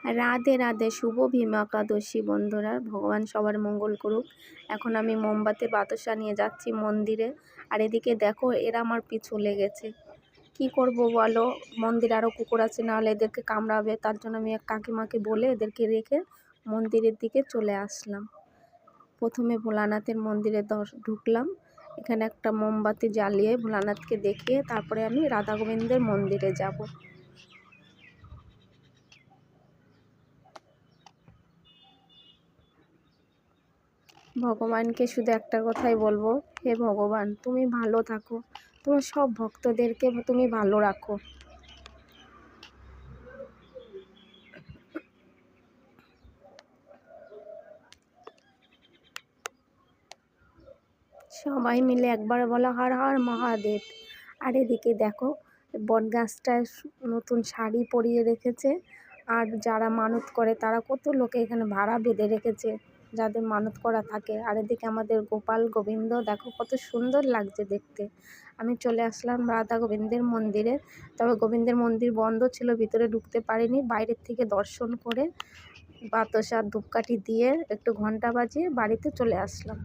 রাধে রাধে, শুভ ভীম একাদশী বন্ধুরা। ভগবান সবার মঙ্গল করুক। এখন আমি মোমবাতি বাতাসা নিয়ে যাচ্ছি মন্দিরে। আর এদিকে দেখো, এরা আমার পিছু লেগেছে। কি করব বলো, মন্দিরে আরও কুকুর আছে, নাহলে এদেরকে কামড়াবে। তার জন্য আমি এক কাকিমাকে বলে এদেরকে রেখে মন্দিরের দিকে চলে আসলাম। প্রথমে ভোলানাথের মন্দিরে ঢুকলাম। এখানে একটা মোমবাতি জ্বালিয়ে ভোলানাথকে দেখিয়ে তারপরে আমি রাধা গোবিন্দের মন্দিরে যাব। ভগবানকে শুধু একটা কথাই বলবো, হে ভগবান, তুমি ভালো থাকো, তোমার সব ভক্তদেরকে তুমি ভালো রাখো। সবাই মিলে একবার বলা হর হর মহাদেব। আর এদিকে দেখো, বটগাছটায় নতুন শাড়ি পরিয়ে রেখেছে। আর যারা মানত করে তারা কত লোকে এখানে ভাড়া বেঁধে রেখেছে, যাদের মানত করা থাকে। আর এদিকে আমাদের গোপাল গোবিন্দ দেখো কত সুন্দর লাগছে দেখতে। আমি চলে আসলাম রাধা গোবিন্দের মন্দিরে। তবে গোবিন্দের মন্দির বন্ধ ছিল, ভিতরে ঢুকতে পারিনি। বাইরের থেকে দর্শন করে বাতাসা ধূপকাঠি দিয়ে একটু ঘন্টা বাজিয়ে বাড়িতে চলে আসলাম।